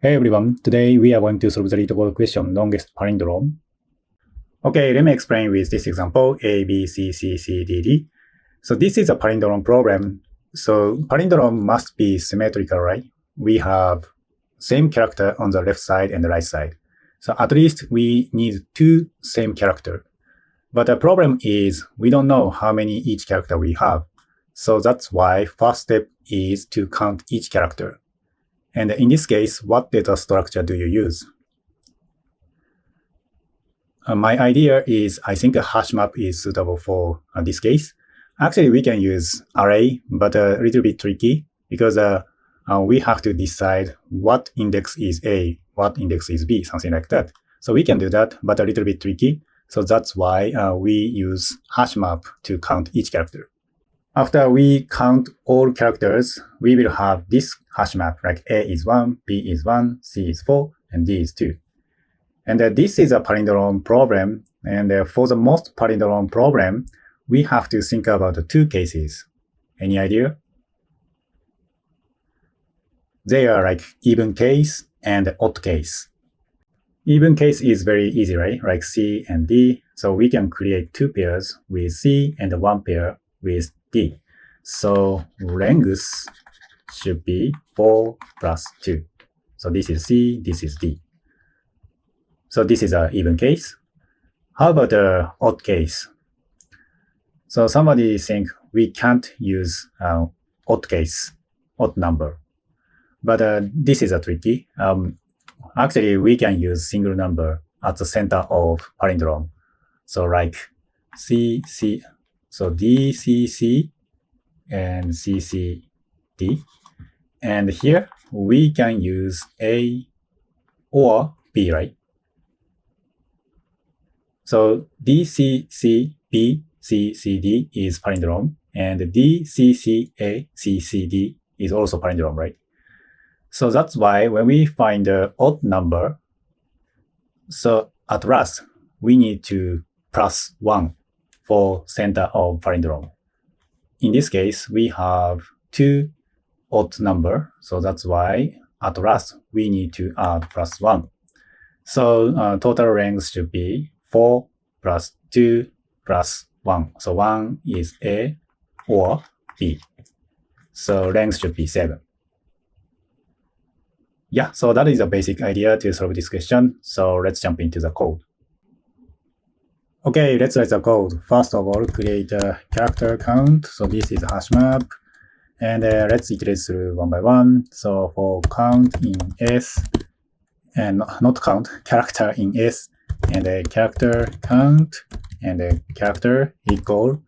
Hey everyone, today we are going to solve the LeetCode question, longest palindrome. Okay, let me explain with this example, A, B, C, C, C, D, D. So this is a palindrome problem. So palindrome must be symmetrical, right? We have same character on the left side and the right side. So at least we need two same character. But the problem is we don't know how many each character we have. So that's why first step is to count each character. And in this case, what data structure do you use? My idea is I think a hash map is suitable for this case. Actually, we can use array, but a little bit tricky because we have to decide what index is A, what index is B, something like that. So we can do that, but a little bit tricky. So that's why we use hash map to count each character. After we count all characters, we will have this hash map, like A is 1, B is 1, C is 4, and D is 2. And this is a palindrome problem. And for the most palindrome problem, we have to think about the two cases. Any idea? They are like even case and odd case. Even case is very easy, right? Like C and D. So we can create two pairs with C and one pair with D. So length should be 4 plus 2. So this is C, this is D. So this is an even case. How about the odd case? So somebody think we can't use odd case, odd number. But this is a tricky. Actually, we can use single number at the center of palindrome. So like C, C, so D, C, C, and C, C, D. And here we can use A or B, right? So D, C, C, B, C, C, D is palindrome, and D, C, C, A, C, C, D is also palindrome, right? So that's why when we find the odd number, so at last, we need to plus 1 for center of palindrome. In this case, we have two odd number, so that's why at last we need to add plus 1. So total length should be 4 plus 2 plus 1. So 1 is A or B. So length should be 7. Yeah, so that is a basic idea to solve this question. So let's jump into the code. Okay, let's write the code. First of all, create a character count. So this is a hash map. And let's iterate through one by one. So for count in S, and not count, character in S, and a character count, and a character equal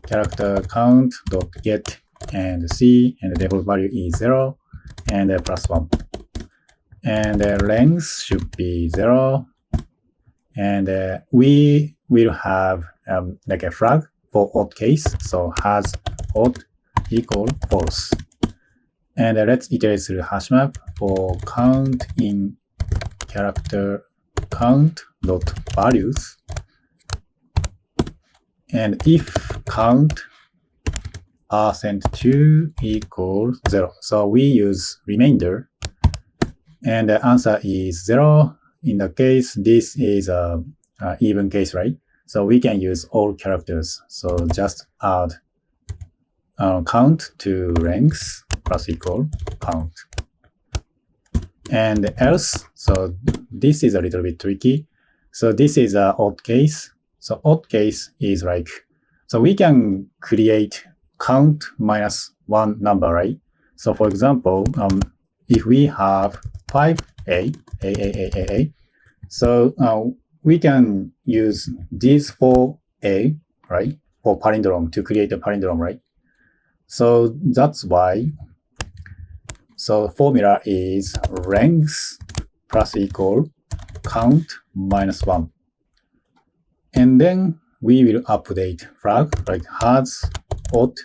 character count dot get and C, and the default value is 0, and plus 1. And the length should be 0. And we will have like a flag for odd case. So has odd equal false. And let's iterate through hash map for count in character count dot values. And if count %2 equals 0. So we use remainder. And the answer is 0. In the case, this is a even case, right? So we can use all characters. So just add count to length plus equal count. And else, so this is a little bit tricky. So this is an odd case. So odd case is like, so we can create count minus 1 number, right? So for example, if we have 5A, A, so we can use these 4A, right, for palindrome to create a palindrome, right? So that's why, so formula is length plus equal count minus 1. And then we will update flag like has odd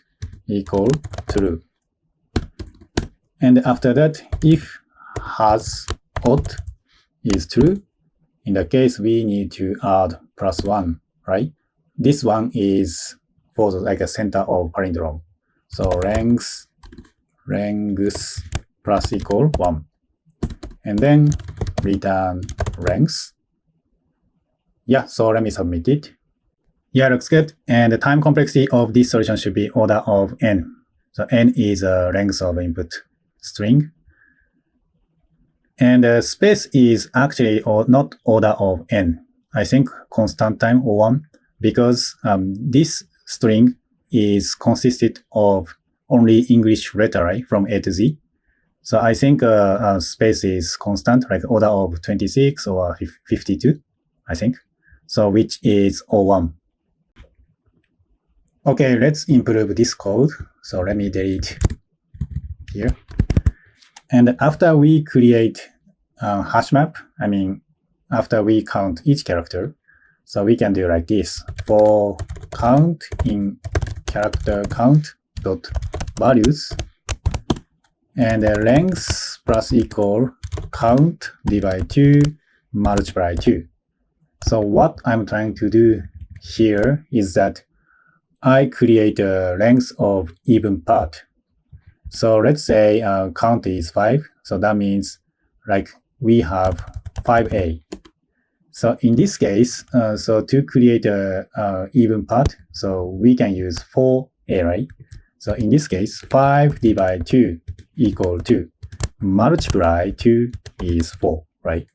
equal true. And after that, if has odd is true, in the case we need to add plus 1, right? This one is for the, like a center of palindrome. So length plus equal 1. and then return length. Yeah, so let me submit it. Yeah, looks good. And the time complexity of this solution should be order of n. So n is the length of input string. And space is actually not order of n. I think constant time O1, because this string is consisted of only English letter, right, from A to Z. So I think space is constant, like order of 26 or 52, I think. So which is O1. Okay, let's improve this code. So let me delete here. And after we create a hash map, after we count each character, so we can do like this. For count in character count dot values, and the length plus equal count divide 2 multiply 2. So what I'm trying to do here is that I create a length of even part. So let's say count is 5. So that means like we have 5a. So in this case, so to create a even part, so we can use 4a, right? So in this case, 5 divide 2 equal 2. Multiply 2 is 4, right?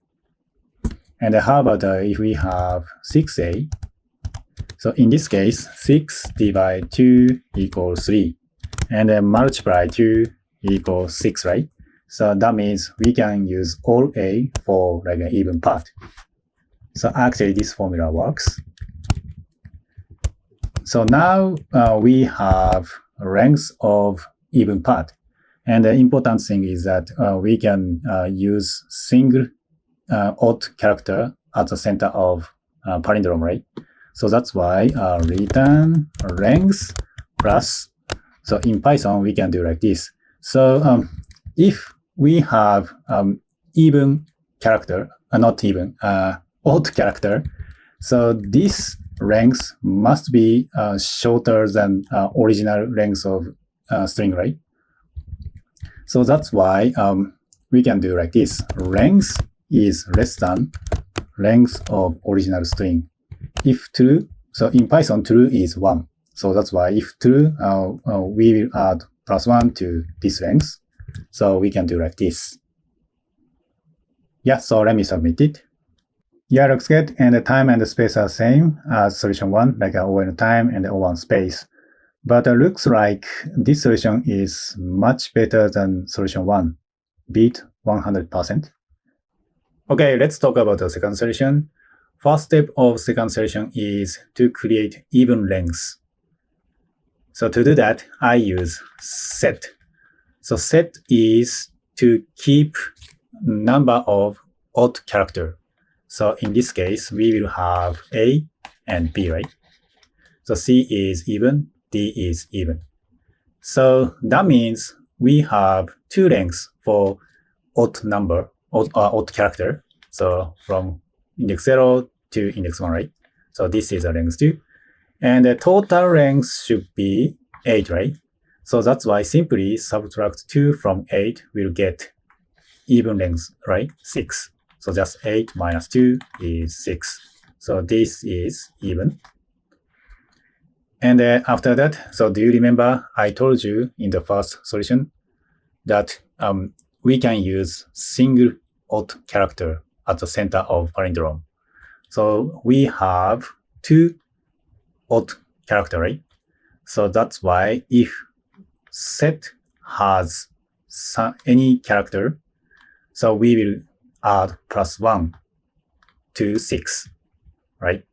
And how about if we have 6a? So in this case, 6 divide 2 equals 3. And then multiply 2 equals 6, right? So that means we can use all a for like an even part. So actually this formula works. So now we have length of even part. And the important thing is that we can use single odd character at the center of palindrome, right? So that's why return length plus. So in Python, we can do like this. So if we have even character, not even, odd character, so this length must be shorter than original length of string, right? So that's why we can do like this. Length is less than length of original string. If true, so in Python, true is 1. So that's why if true, we will add +1 to this length. So we can do like this. Yeah, so let me submit it. Yeah, looks good. And the time and the space are same as solution 1, like O1 time and O1 space. But it looks like this solution is much better than solution 1. Beat 100%. Okay, let's talk about the second solution. First step of second solution is to create even length. So to do that, I use set. So set is to keep number of odd character. So in this case, we will have A and B, right? So C is even, D is even. So that means we have two lengths for odd number, odd character. So from index 0 to index 1, right? So this is a length 2. And the total length should be 8, right? So that's why simply subtract 2 from 8 will get even length, right? 6. So just 8 minus 2 is 6. So this is even. And after that, so do you remember I told you in the first solution that we can use single odd character at the center of palindrome. So we have two odd character, right? So that's why if set has any character, so we will add +1 to 6, right?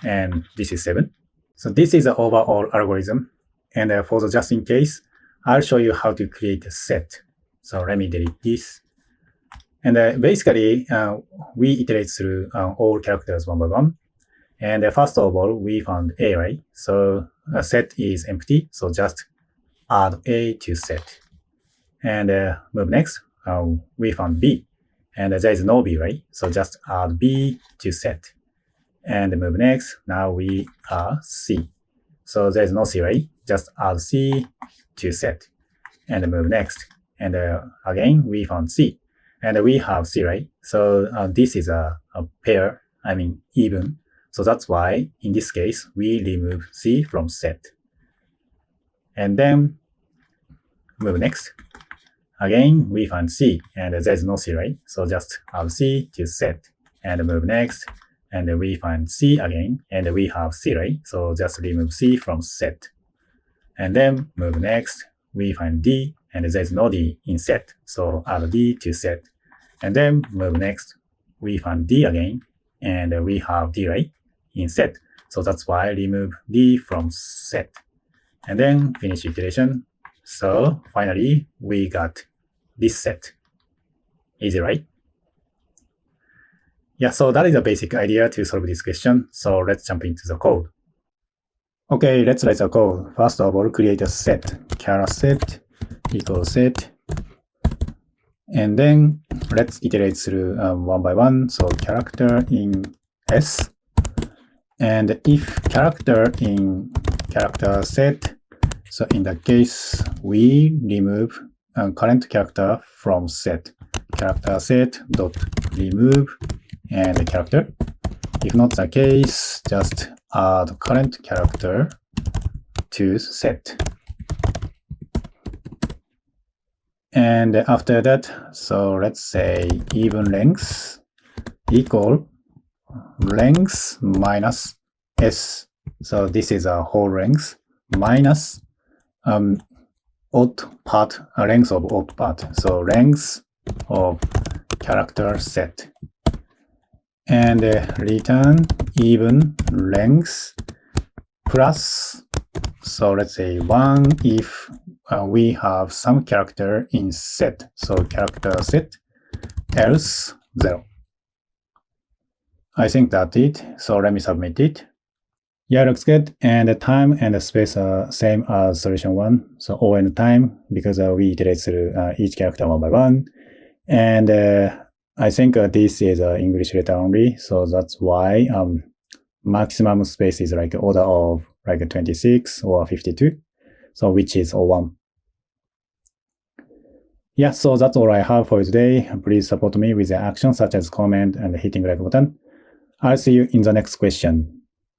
And this is 7. So this is the overall algorithm. And for the just in case, I'll show you how to create a set. So let me delete this. And basically, we iterate through all characters one by one. And first of all, we found A, right? So a set is empty, so just add A to set. And move next, we found B. And there is no B, right? So just add B to set. And move next, now we are C. So there is no C, right? Just add C to set. And move next. And again, we found C. And we have C, right? So this is a pair, even. So that's why, in this case, we remove C from set. And then move next. Again, we find C, and there's no C, right? So just add C to set, and move next. And we find C again, and we have C, right? So just remove C from set. And then move next. We find D, and there's no D in set. So add D to set. And then move next. We find D again, and we have D, right, in set. So that's why remove D from set. And then finish iteration. So finally, we got this set. Easy, right? Yeah, so that is a basic idea to solve this question. So let's jump into the code. Okay, let's write the code. First of all, create a set. Char set equals set. And then let's iterate through one by one. So character in S. And if character in character set, so in that case, we remove current character from set. Character set dot remove and character. If not the case, just add current character to set. And after that, so let's say even length equal length minus S. So this is a whole length minus odd part, length of odd part. So length of character set. And return even length plus, so let's say 1 if we have some character in set. So character set, else 0. I think that's it. So let me submit it. Yeah, looks good. And the time and the space are same as solution 1. So O and time, because we iterate through each character one by one. And I think this is English letter only. So that's why maximum space is like order of like 26 or 52. So which is O1. Yeah, so that's all I have for you today. Please support me with the actions such as comment and hitting like button. I'll see you in the next question.